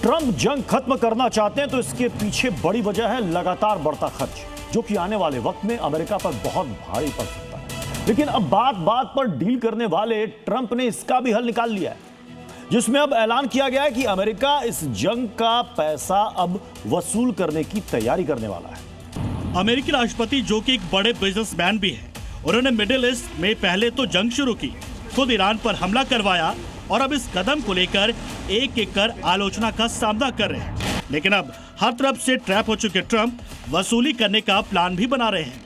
Trump जंग खत्म करना चाहते हैं तो इसके पीछे बड़ी वजह है लगातार बढ़ता खर्च, जो कि आने वाले वक्त में अमेरिका पर बहुत भारी पड़ सकता है। लेकिन अब बात बात पर डील करने वाले ट्रंप ने इसका भी हल निकाल लिया है, जिसमें अब ऐलान किया गया है कि अमेरिका इस जंग का पैसा अब वसूल करने की तैयारी करने वाला है। अमेरिकी राष्ट्रपति, जो कि एक बड़े बिजनेसमैन भी है, उन्होंने मिडिल ईस्ट में पहले तो जंग शुरू की, खुद ईरान पर हमला करवाया और अब इस कदम को लेकर एक एक कर आलोचना का सामना कर रहे हैं। लेकिन अब हर तरफ से ट्रैप हो चुके ट्रंप वसूली करने का प्लान भी बना रहे हैं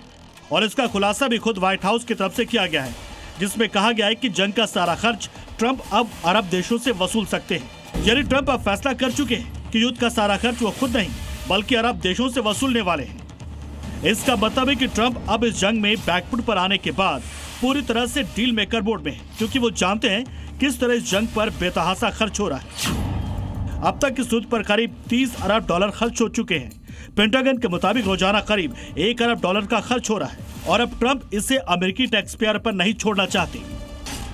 और इसका खुलासा भी खुद व्हाइट हाउस की तरफ से किया गया है, जिसमें कहा गया है कि जंग का सारा खर्च ट्रंप अब अरब देशों से वसूल सकते हैं। यानी ट्रंप अब फैसला कर चुके हैं कि युद्ध का सारा खर्च वो खुद नहीं बल्कि अरब देशों से वसूलने वाले हैं। इसका मतलब है कि ट्रंप अब इस जंग में बैकफुट पर आने के बाद पूरी तरह से डील मेकर मोड में है, क्योंकि वो जानते हैं किस तरह इस जंग पर बेतहाशा खर्च हो रहा है। अब तक इस युद्ध पर करीब 30 अरब डॉलर खर्च हो चुके हैं। पेंटागन के मुताबिक रोजाना करीब 1 अरब डॉलर का खर्च हो रहा है और अब ट्रंप इसे अमेरिकी टैक्स पेयर पर नहीं छोड़ना चाहते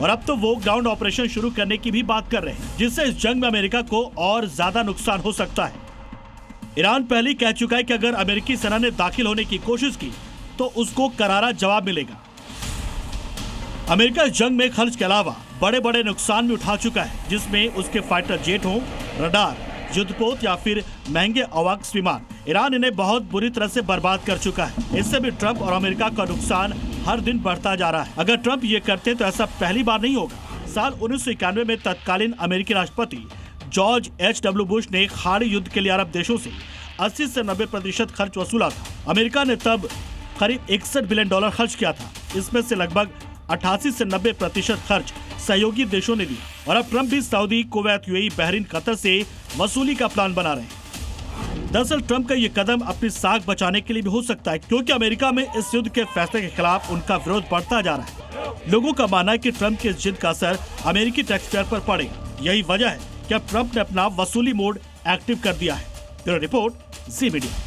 और अब तो वो ग्राउंड ऑपरेशन शुरू करने की भी बात कर रहे हैं, जिससे इस जंग में अमेरिका को और ज्यादा नुकसान हो सकता है। ईरान पहले कह चुका है कि अगर अमेरिकी सेना ने दाखिल होने की कोशिश की तो उसको करारा जवाब मिलेगा। अमेरिका इस जंग में खर्च के अलावा बड़े बड़े नुकसान भी उठा चुका है, जिसमें उसके फाइटर जेट हो, रडार, युद्धपोत या फिर महंगे अवाक्स विमान। ईरान इन्हें बहुत बुरी तरह से बर्बाद कर चुका है। इससे भी ट्रंप और अमेरिका का नुकसान हर दिन बढ़ता जा रहा है। अगर ट्रंप ये करते तो ऐसा पहली बार नहीं होगा। साल 1991 में तत्कालीन अमेरिकी राष्ट्रपति जॉर्ज H.W. बुश ने खाड़ी युद्ध के लिए अरब देशों से 80 से 90% खर्च वसूला था। अमेरिका ने तब करीब 61 बिलियन डॉलर खर्च किया था। इसमें से लगभग 88 से 90% खर्च सहयोगी देशों ने दिया और अब ट्रंप भी Saudi, Kuwait, UAE, Bahrain, Qatar से वसूली का प्लान बना रहे हैं। दरअसल ट्रंप का ये कदम अपनी साख बचाने के लिए भी हो सकता है, क्योंकि अमेरिका में इस युद्ध के फैसले के खिलाफ उनका विरोध बढ़ता जा रहा है। लोगों का मानना है कि ट्रंप की इस जिद का असर अमेरिकी टैक्स पेयर पर पड़ेगा। यही वजह है कि अब ट्रंप ने अपना वसूली मोड एक्टिव कर दिया है। ब्यूरो रिपोर्ट, जी मीडिया।